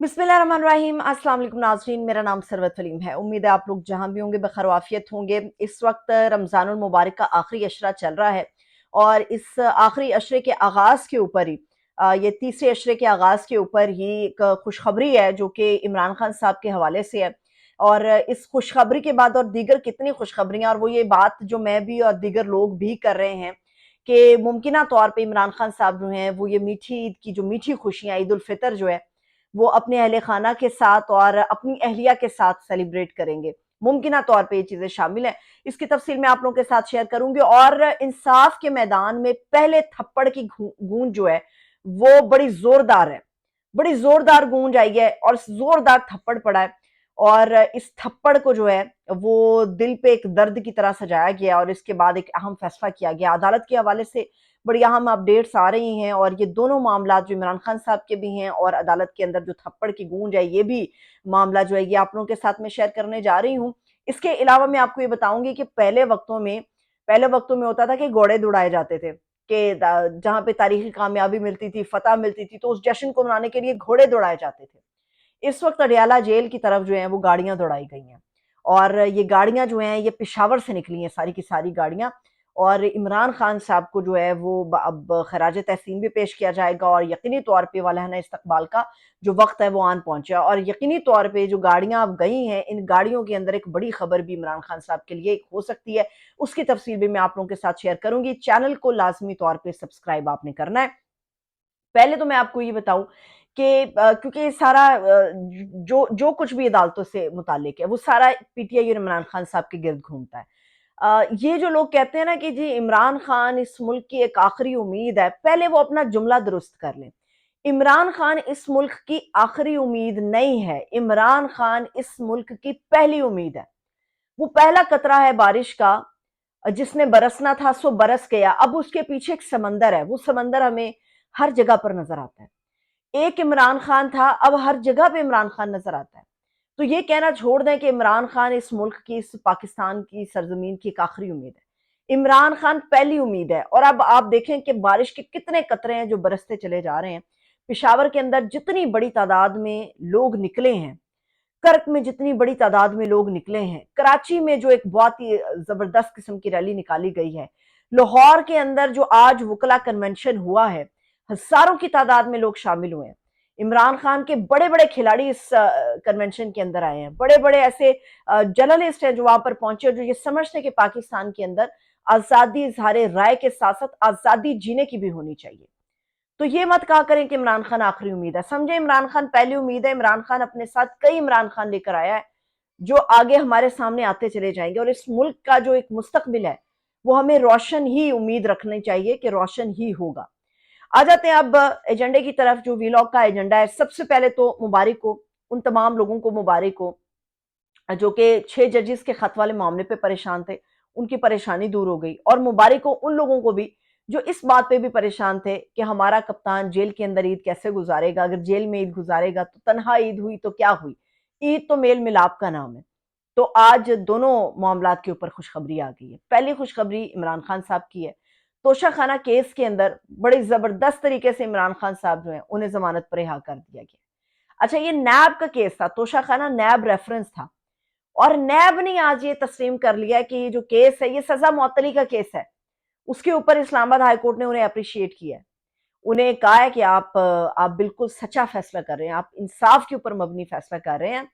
बिस्मिल्लाहिर्रहमानिर्रहीम। अस्सलाम वालेकुम नाज़रीन, मेरा नाम सरवत फलीम है। उम्मीद है आप लोग जहाँ भी होंगे बखैर वाफियत होंगे। इस वक्त रमज़ानुल मुबारक का आखिरी अशरा चल रहा है और इस आखिरी अशरे के आगाज़ के ऊपर ही ये तीसरे अशरे के आगाज़ के ऊपर ही एक खुशखबरी है जो कि इमरान खान साहब के हवाले से है। और इस खुशखबरी के बाद और दीगर कितनी खुशखबरियाँ, और वो ये बात जो मैं भी और दीगर लोग भी कर रहे हैं कि मुमकिना तौर पे इमरान खान साहब जो हैं वो ये मीठी ईद की जो मीठी खुशियाँ ईद उल फितर जो है वो अपने अहले खाना के साथ और अपनी अहलिया के साथ सेलिब्रेट करेंगे। मुमकिना तौर पे ये चीज़ें शामिल हैं। इसकी तफसील मैं आप लोगों के साथ शेयर करूँगी और इंसाफ के मैदान में पहले थप्पड़ की गूंज जो है वो बड़ी ज़ोरदार है। बड़ी ज़ोरदार गूंज आई है और ज़ोरदार थप्पड़ पड़ा है और इस थप्पड़ को जो है वो दिल पे एक दर्द की तरह सजाया गया और इसके बाद एक अहम फैसला किया गया। अदालत के हवाले से बड़ी अहम अपडेट्स आ रही हैं और ये दोनों मामला जो इमरान खान साहब के भी हैं और अदालत के अंदर जो थप्पड़ की गूंज है ये भी मामला जो है ये आप लोगों के साथ में शेयर करने जा रही हूँ। इसके अलावा मैं आपको ये बताऊंगी कि पहले वक्तों में होता था कि घोड़े दौड़ाए जाते थे कि जहाँ पे तारीखी कामयाबी मिलती थी, फतह मिलती थी, तो उस जश्न को मनाने के लिए घोड़े दौड़ाए जाते थे। इस वक्त अडियाला जेल की तरफ जो है वो गाड़ियां दौड़ाई गई हैं और ये गाड़ियां जो हैं ये पेशावर से निकली हैं सारी की सारी गाड़ियां। और इमरान खान साहब को जो है वो अब खराज तहसीन भी पेश किया जाएगा और यकीनी तौर पे वालहना इस्तकबाल का जो वक्त है वो आन पहुंचा और यकीनी तौर पे जो गाड़ियां अब गई हैं इन गाड़ियों के अंदर एक बड़ी खबर भी इमरान खान साहब के लिए हो सकती है। उसकी तफसील भी मैं आप लोगों के साथ शेयर करूंगी। चैनल को लाजमी तौर पर सब्सक्राइब आपने करना है। पहले तो मैं आपको ये बताऊं कि क्योंकि ये सारा जो जो कुछ भी अदालतों से मुतालिक है वो सारा पीटीआई और इमरान खान साहब के गिर्द घूमता है। ये जो लोग कहते हैं ना कि जी इमरान खान इस मुल्क की एक आखिरी उम्मीद है, पहले वो अपना जुमला दुरुस्त कर लें। इमरान खान इस मुल्क की आखिरी उम्मीद नहीं है, इमरान खान इस मुल्क की पहली उम्मीद है। वो पहला कतरा है बारिश का, जिसने बरसना था सो बरस गया। अब उसके पीछे एक समंदर है, वो समंदर हमें हर जगह पर नजर आता है। एक इमरान खान था, अब हर जगह पे इमरान खान नजर आता है। तो ये कहना छोड़ दें कि इमरान खान इस मुल्क की, इस पाकिस्तान की सरजमीन की एक आखिरी उम्मीद है। इमरान खान पहली उम्मीद है। और अब आप देखें कि बारिश के कितने कतरे हैं जो बरसते चले जा रहे हैं। पिशावर के अंदर जितनी बड़ी तादाद में लोग निकले हैं, कर्क में जितनी बड़ी तादाद में लोग निकले हैं, कराची में जो एक बहुत ही जबरदस्त किस्म की रैली निकाली गई है, लाहौर के अंदर जो आज वकला कन्वेंशन हुआ है, हजारों की तादाद में लोग शामिल हुए हैं। इमरान खान के बड़े बड़े खिलाड़ी इस कन्वेंशन के अंदर आए हैं। बड़े बड़े ऐसे जर्नलिस्ट हैं जो वहां पर पहुंचे और जो ये समझते हैं कि पाकिस्तान के अंदर आजादी, इजहार राय के साथ साथ आजादी जीने की भी होनी चाहिए। तो ये मत कहा करें कि इमरान खान आखिरी उम्मीद है। समझे, इमरान खान पहली उम्मीद है। इमरान खान अपने साथ कई इमरान खान लेकर आया है जो आगे हमारे सामने आते चले जाएंगे और इस मुल्क का जो एक मुस्तकबिल है वो हमें रोशन ही उम्मीद रखनी चाहिए कि रोशन ही होगा। आ जाते हैं अब एजेंडे की तरफ। जो वीलॉग का एजेंडा है, सबसे पहले तो मुबारक हो उन तमाम लोगों को, मुबारक हो जो कि 6 जजेस के खत वाले मामले पे परेशान थे, उनकी परेशानी दूर हो गई। और मुबारक हो उन लोगों को भी जो इस बात पे भी परेशान थे कि हमारा कप्तान जेल के अंदर ईद कैसे गुजारेगा, अगर जेल में ईद गुजारेगा तो तनहा ईद हुई तो क्या हुई। ईद तो मेल मिलाप का नाम है। तो आज दोनों मामलात के ऊपर खुशखबरी आ गई है। पहली खुशखबरी इमरान खान साहब की है। तोशा खाना केस के अंदर बड़े जबरदस्त तरीके से इमरान खान साहब जो है उन्हें जमानत पर रिहा कर दिया गया। अच्छा, ये नैब का केस था, तोशा खाना नैब रेफरेंस था और नैब ने आज ये तस्लीम कर लिया कि ये जो केस है ये सजा मुअत्तली का केस है। उसके ऊपर इस्लामाबाद हाई कोर्ट ने उन्हें अप्रिशिएट किया है। उन्हें कहा है कि आप बिल्कुल सच्चा फैसला कर रहे हैं, आप इंसाफ के ऊपर मबनी फैसला कर रहे हैं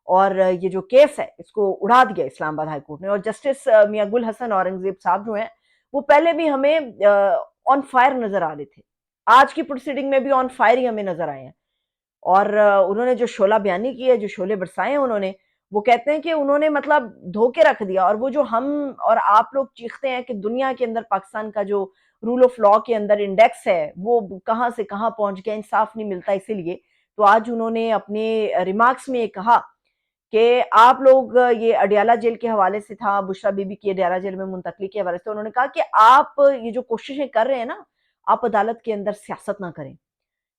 और ये जो केस है इसको उड़ा दिया इस्लामाबाद हाई कोर्ट ने। और जस्टिस मियां गुल हसन औरंगजेब साहब जो हैं वो पहले भी हमें ऑन फायर नजर आ रहे थे, आज की प्रोसीडिंग में भी ऑन फायर ही हमें नजर आए हैं। और उन्होंने जो शोला बयानी की है, जो शोले बरसाए हैं उन्होंने, वो कहते हैं कि उन्होंने मतलब धोखे रख दिया। और वो जो हम और आप लोग चीखते हैं कि दुनिया के अंदर पाकिस्तान का जो रूल ऑफ लॉ के अंदर इंडेक्स है वो कहाँ से कहाँ पहुंच गया, इंसाफ नहीं मिलता इसीलिए। तो आज उन्होंने अपने रिमार्क्स में ये कहा कि आप लोग, ये अडियाला जेल के हवाले से था, बुशरा बीबी की अडियाला जेल में मुंतकली के हवाले से, उन्होंने कहा कि आप ये जो कोशिशें कर रहे हैं ना, आप अदालत के अंदर सियासत ना करें।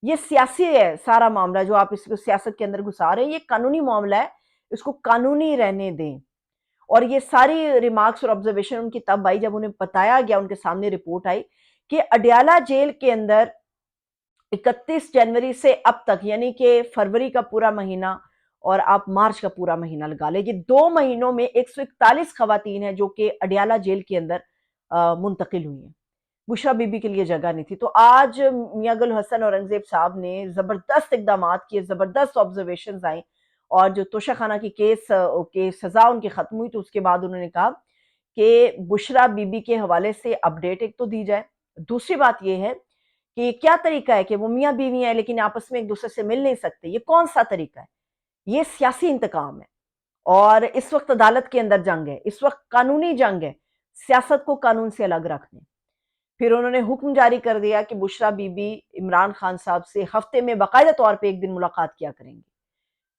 ये सियासी है सारा मामला जो आप इसको सियासत के अंदर घुसा रहे हैं, ये कानूनी मामला है, इसको कानूनी रहने दें। और ये सारी रिमार्क्स और ऑब्जर्वेशन उनकी तब आई जब उन्हें बताया गया, उनके सामने रिपोर्ट आई कि अडियाला जेल के अंदर 31 जनवरी से अब तक, यानी कि फरवरी का पूरा महीना और आप मार्च का पूरा महीना लगा लें, ये 2 महीनों में 141 खवातीन हैं जो कि अडियाला जेल के अंदर मुंतकिल हुई हैं। बुशरा बीबी के लिए जगह नहीं थी। तो आज मियां गुल हसन औरंगजेब साहब ने जबरदस्त इकदाम किए, जबरदस्त ऑब्जर्वेशन आई, और जो तोशाखाना की केस के सजा उनकी खत्म हुई तो उसके बाद उन्होंने कहा कि बुशरा बीबी के हवाले से अपडेट एक तो दी जाए। दूसरी बात यह है कि क्या तरीका है कि वो मियाँ बीवी हैं लेकिन आपस में एक दूसरे से मिल नहीं सकते, ये कौन सा तरीका है? ये सियासी इंतकाम है, और इस वक्त अदालत के अंदर जंग है, इस वक्त कानूनी जंग है, सियासत को कानून से अलग रखने। फिर उन्होंने हुक्म जारी कर दिया कि बुशरा बीबी इमरान खान साहब से हफ्ते में बाकायदा तौर पे एक दिन मुलाकात किया करेंगी।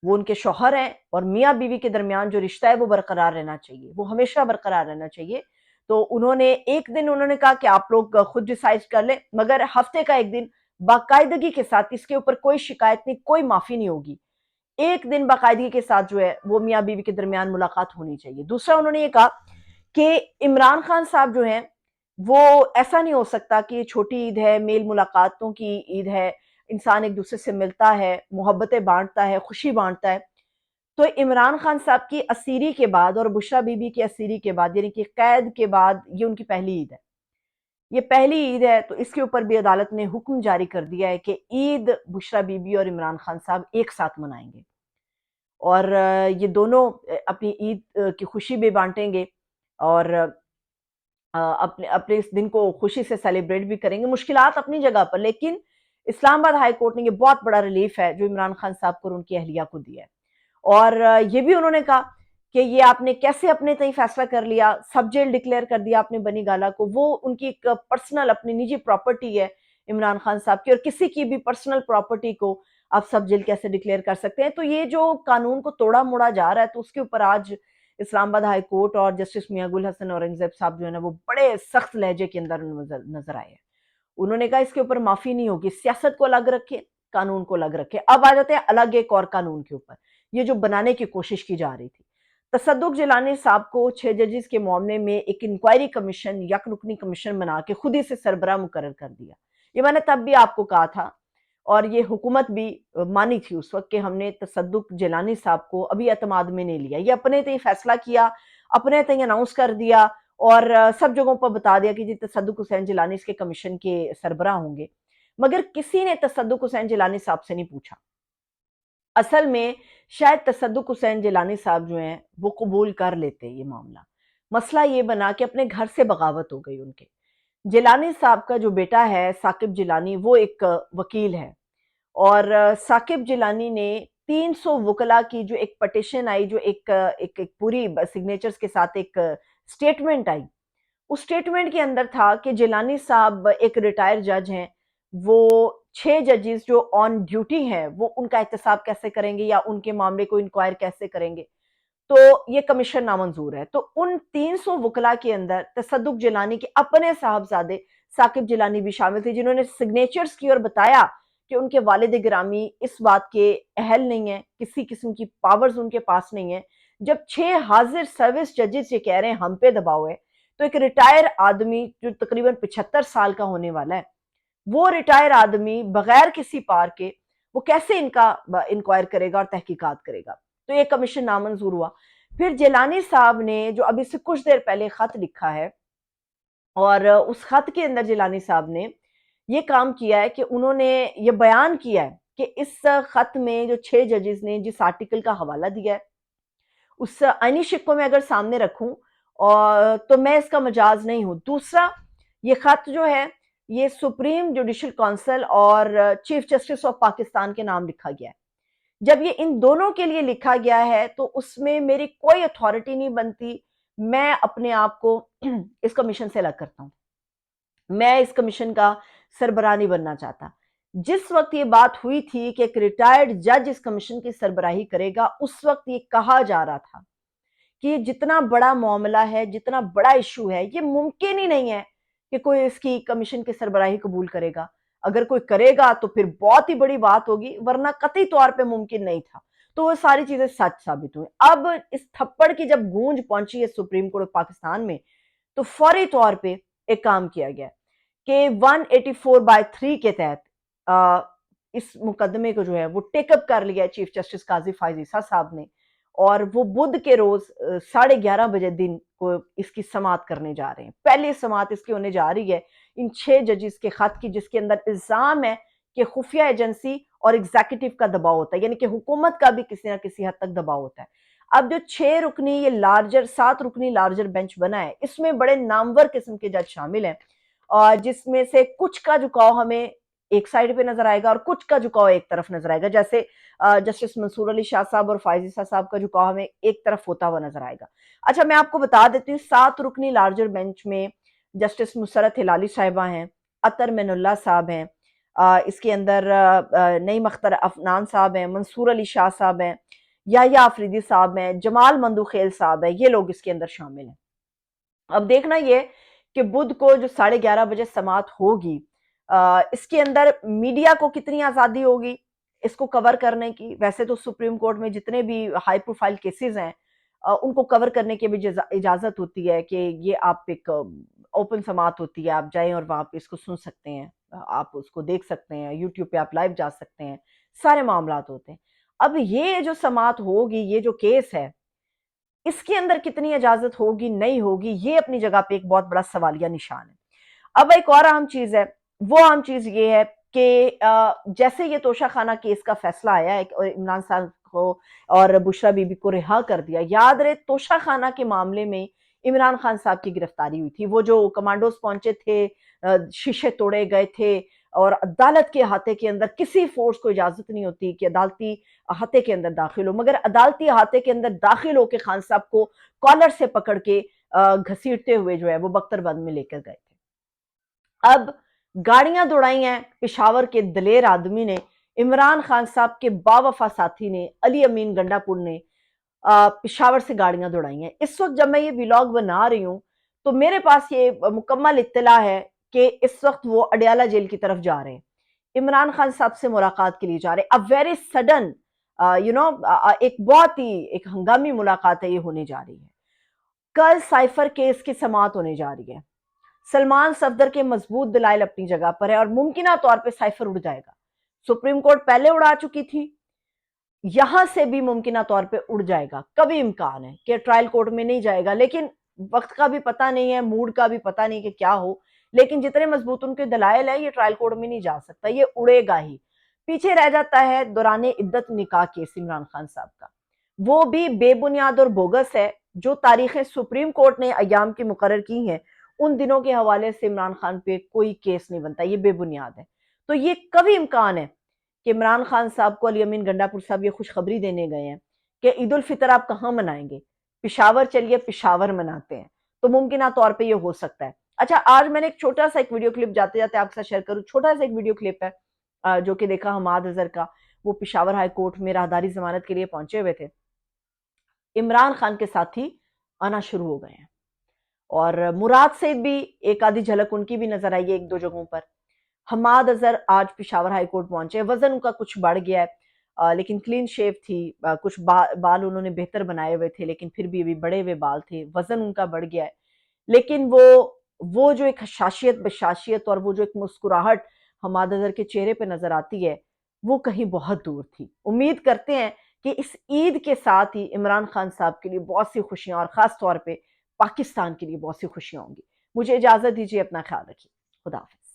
वो उनके शौहर हैं और मियाँ बीवी के दरमियान जो रिश्ता है वो बरकरार रहना चाहिए, वो हमेशा बरकरार रहना चाहिए। तो उन्होंने एक दिन उन्होंने कहा कि आप लोग खुद डिसाइड कर लें, मगर हफ्ते का एक दिन बाकायदगी के साथ, इसके ऊपर कोई शिकायत नहीं, कोई माफी नहीं होगी, एक दिन बाकायदगी के साथ जो है वो मियाँ बीवी के दरमियान मुलाकात होनी चाहिए। दूसरा उन्होंने ये कहा कि इमरान खान साहब जो हैं वो, ऐसा नहीं हो सकता कि छोटी ईद है, मेल मुलाकातों की ईद है, इंसान एक दूसरे से मिलता है, मोहब्बतें बांटता है, खुशी बांटता है। तो इमरान खान साहब की असीरी के बाद और बुशरा बीबी की असीरी के बाद, यानी कि कैद के बाद, ये उनकी पहली ईद है, ये पहली ईद है। तो इसके ऊपर भी अदालत ने हुक्म जारी कर दिया है कि ईद बुशरा बीबी और इमरान खान साहब एक साथ मनाएंगे, और ये दोनों अपनी ईद की खुशी भी बांटेंगे, और अपने अपने इस दिन को खुशी से सेलिब्रेट भी करेंगे। मुश्किलात अपनी जगह पर, लेकिन इस्लामाबाद हाई कोर्ट ने ये बहुत बड़ा रिलीफ है जो इमरान खान साहब को और उनकी अहलिया को दिया है। और ये भी उन्होंने कहा कि ये आपने कैसे अपने तय फैसला कर लिया, सब जेल डिक्लेयर कर दिया आपने बनी गाला को, वो उनकी एक पर्सनल अपनी निजी प्रॉपर्टी है इमरान खान साहब की, और किसी की भी पर्सनल प्रॉपर्टी को आप सब जेल कैसे डिक्लेयर कर सकते हैं? तो ये जो कानून को तोड़ा मोड़ा जा रहा है, तो उसके ऊपर आज इस्लामाबाद हाई कोर्ट और जस्टिस मियां गुल हसन औरंगजेब साहब जो है ना, वो बड़े सख्त लहजे के अंदर नजर आए हैं। उन्होंने कहा इसके ऊपर माफी नहीं होगी, सियासत को अलग रखे, कानून को अलग रखे। अब आ जाते हैं अलग एक और कानून के ऊपर, ये जो बनाने की कोशिश की जा रही थी। तसद्दुक जिलानी साहब को 6 जजेस के मामले में एक इंक्वायरी कमीशन, यक रुकनी कमीशन बना के खुद ही से सरबराह मुकर्रर कर दिया। ये मैंने तब भी आपको कहा था, और ये हुकूमत भी मानी थी उस वक्त कि हमने तसद्दुक जिलानी साहब को अभी एतमाद में नहीं लिया। ये अपने तय फैसला किया, अपने तय अनाउंस कर दिया, और सब जगहों पर बता दिया कि जी तसद्दुक हुसैन जिलानी इसके कमीशन के सरबराह होंगे, मगर किसी ने तसद्दुक हुसैन जिलानी साहब से नहीं पूछा। असल में शायद तसद्दुक हुसैन जिलानी साहब जो हैं वो कबूल कर लेते ये मामला। मसला ये बना कि अपने घर से बगावत हो गई उनके। जिलानी साहब का जो बेटा है साकिब जिलानी, वो एक वकील है, और साकिब जिलानी ने 300 वकला की जो एक पटिशन आई, जो एक पूरी सिग्नेचर्स के साथ एक स्टेटमेंट आई, उस स्टेटमेंट के अंदर था कि जिलानी साहब एक रिटायर्ड जज हैं, वो 6 जजेस जो ऑन ड्यूटी हैं वो उनका एहतसाब कैसे करेंगे या उनके मामले को इंक्वायर कैसे करेंगे, तो ये कमीशन नामंजूर है। तो उन 300 वकला के अंदर तसद्दुक जिलानी के अपने साहबजादे साकिब जिलानी भी शामिल थे, जिन्होंने सिग्नेचर्स की और बताया कि उनके वालिद गिरामी इस बात के अहल नहीं है, किसी किस्म की पावर्स उनके पास नहीं है। जब 6 हाजिर सर्विस जजेस ये कह रहे हैं हम पे दबाव है, तो एक रिटायर आदमी जो तकरीबन 75 साल का होने वाला है, वो रिटायर आदमी बगैर किसी पार के वो कैसे इनका इंक्वायर करेगा और तहकीकात करेगा? तो ये कमीशन नामंजूर हुआ। फिर जिलानी साहब ने जो अभी से कुछ देर पहले खत लिखा है, और उस खत के अंदर जिलानी साहब ने ये काम किया है कि उन्होंने ये बयान किया है कि इस खत में जो 6 जजेस ने जिस आर्टिकल का हवाला दिया है, उस आईनी शिक्को में अगर सामने रखूं और तो मैं इसका मजाज नहीं हूं। दूसरा, ये खत जो है ये सुप्रीम जुडिशल काउंसिल और चीफ जस्टिस ऑफ पाकिस्तान के नाम लिखा गया है। जब ये इन दोनों के लिए लिखा गया है तो उसमें मेरी कोई अथॉरिटी नहीं बनती, मैं अपने आप को इस कमीशन से अलग करता हूं, मैं इस कमीशन का सरबराह नहीं बनना चाहता। जिस वक्त ये बात हुई थी कि एक रिटायर्ड जज इस कमीशन की सरबराही करेगा, उस वक्त ये कहा जा रहा था कि जितना बड़ा मामला है, जितना बड़ा इशू है, ये मुमकिन ही नहीं है कि कोई इसकी कमीशन की सरबराही कबूल करेगा। अगर कोई करेगा तो फिर बहुत ही बड़ी बात होगी, वरना कतई तौर पे मुमकिन नहीं था। तो वो सारी चीजें सच साबित हुई। अब इस थप्पड़ की जब गूंज पहुंची है सुप्रीम कोर्ट पाकिस्तान में, तो फौरी तौर पे एक काम किया गया कि 184/3 के तहत اس مقدمے کو جو ہے وہ ٹیک اپ کر لیا ہے چیف جسٹس قاضی فائز عیسیٰ صاحب نے، اور وہ بدھ کے روز 11:30 بجے دن کو اس کی سماعت کرنے جا رہے ہیں۔ پہلی سماعت اس کی ہونے جا رہی ہے ان 6 ججز کے خط کی، جس کے اندر الزام ہے کہ خفیہ ایجنسی اور ایگزیکٹو کا دباؤ ہوتا ہے، یعنی کہ حکومت کا بھی کسی نہ کسی حد تک دباؤ ہوتا ہے۔ اب جو 6 رکنی یہ 7 رکنی لارجر بینچ بنا ہے، اس میں بڑے نامور قسم کے جج شامل ہیں، اور جس میں سے کچھ کا جھکاؤ ہمیں ایک سائیڈ پہ نظر آئے گا اور کچھ کا جھکاؤ ایک طرف نظر آئے گا، جیسے جسٹس منصور علی شاہ صاحب اور فائز عیسیٰ صاحب کا جھکاؤ ہمیں ایک طرف ہوتا ہوا نظر آئے گا۔ اچھا، میں آپ کو بتا دیتی ہوں، 7 رکنی لارجر بینچ میں جسٹس مسرت ہلالی صاحبہ ہیں، اطہر من اللہ صاحب ہیں، اس کے اندر نعیم اختر افنان صاحب ہیں، منصور علی شاہ صاحب ہیں، یحییٰ آفریدی صاحب ہیں، جمال مندوخیل صاحب ہیں، یہ لوگ اس کے اندر شامل ہیں۔ اب دیکھنا یہ کہ بدھ کو جو 11:30 بجے سماعت ہوگی، اس کے اندر میڈیا کو کتنی آزادی ہوگی اس کو کور کرنے کی۔ ویسے تو سپریم کورٹ میں جتنے بھی ہائی پروفائل کیسز ہیں ان کو کور کرنے کی بھی اجازت ہوتی ہے کہ یہ آپ ایک اوپن سماعت ہوتی ہے، آپ جائیں اور وہاں پہ اس کو سن سکتے ہیں، آپ اس کو دیکھ سکتے ہیں، یوٹیوب پہ آپ لائیو جا سکتے ہیں، سارے معاملات ہوتے ہیں۔ اب یہ جو سماعت ہوگی، یہ جو کیس ہے، اس کے اندر کتنی اجازت ہوگی نہیں ہوگی، یہ اپنی جگہ پہ ایک بہت بڑا سوالیہ نشان ہے۔ اب ایک اور اہم چیز ہے، وہ اہم چیز یہ ہے کہ جیسے یہ توشہ خانہ کیس کا فیصلہ آیا ہے اور عمران صاحب کو اور بشرا بی بی کو رہا کر دیا، یاد رہے توشہ خانہ کے معاملے میں عمران خان صاحب کی گرفتاری ہوئی تھی، وہ جو کمانڈوز پہنچے تھے، شیشے توڑے گئے تھے، اور عدالت کے احاطے کے اندر کسی فورس کو اجازت نہیں ہوتی کہ عدالتی احاطے کے اندر داخل ہو، مگر عدالتی احاطے کے اندر داخل ہو کے خان صاحب کو کالر سے پکڑ کے گھسیٹتے ہوئے جو ہے وہ بختر بند میں لے کر گئے تھے۔ اب گاڑیاں دوڑائی ہیں پشاور کے دلیر آدمی نے، عمران خان صاحب کے باوفا ساتھی نے، علی امین گنڈا پور نے پشاور سے گاڑیاں دوڑائی ہیں۔ اس وقت جب میں یہ ویلاگ بنا رہی ہوں تو میرے پاس یہ مکمل اطلاع ہے کہ اس وقت وہ اڈیالہ جیل کی طرف جا رہے ہیں، عمران خان صاحب سے ملاقات کے لیے جا رہے ہیں۔ اب ویری سڈن ایک بہت ہی ایک ہنگامی ملاقات ہے، یہ ہونے جا رہی ہے۔ کل سائفر کیس کی سماعت ہونے جا رہی ہے۔ سلمان صفدر کے مضبوط دلائل اپنی جگہ پر ہے اور ممکنہ طور پہ سائفر اڑ جائے گا۔ سپریم کورٹ پہلے اڑا چکی تھی، یہاں سے بھی ممکنہ طور پہ اڑ جائے گا، کبھی امکان ہے کہ ٹرائل کورٹ میں نہیں جائے گا، لیکن وقت کا بھی پتہ نہیں ہے، موڈ کا بھی پتہ نہیں کہ کیا ہو، لیکن جتنے مضبوط ان کے دلائل ہیں یہ ٹرائل کورٹ میں نہیں جا سکتا، یہ اڑے گا ہی۔ پیچھے رہ جاتا ہے دوران عدت نکاح کیس عمران خان صاحب کا، وہ بھی بے بنیاد اور بوگس ہے، جو تاریخیں سپریم کورٹ نے ایام کی مقرر کی ہیں ان دنوں کے حوالے سے عمران خان پہ کوئی کیس نہیں بنتا، یہ بے بنیاد ہے۔ تو یہ کبھی امکان ہے کہ عمران خان صاحب کو علی امین گنڈا پور صاحب یہ خوشخبری دینے گئے ہیں کہ عید الفطر آپ کہاں منائیں گے، پشاور چلیے پشاور مناتے ہیں، تو ممکنہ طور پہ یہ ہو سکتا ہے۔ اچھا، آج میں نے ایک چھوٹا سا ایک ویڈیو کلپ جاتے جاتے آپ کے ساتھ شیئر کروں، چھوٹا سا ایک ویڈیو کلپ ہے جو کہ دیکھا حماد اظہر کا، وہ پشاور ہائی کورٹ میں راہداری ضمانت کے لیے پہنچے ہوئے تھے، عمران خان کے ساتھی آنا شروع ہو گئے ہیں، اور مراد سعید بھی ایک آدھی جھلک ان کی بھی نظر آئی ہے ایک دو جگہوں پر۔ حماد اظہر آج پشاور ہائی کورٹ پہنچے، وزن ان کا کچھ بڑھ گیا ہے لیکن کلین شیو تھی، کچھ بال انہوں نے بہتر بنائے ہوئے تھے لیکن پھر بھی بڑے ہوئے بال تھے، وزن ان کا بڑھ گیا ہے، لیکن وہ جو ایک حشاشیت بشاشیت اور وہ جو ایک مسکراہٹ حماد اظہر کے چہرے پہ نظر آتی ہے وہ کہیں بہت دور تھی۔ امید کرتے ہیں کہ اس عید کے ساتھ ہی عمران خان صاحب کے لیے بہت سی خوشیاں اور خاص طور پہ پاکستان کے لیے بہت سی خوشیاں ہوں گی۔ مجھے اجازت دیجیے، اپنا خیال رکھیے، خدا حافظ۔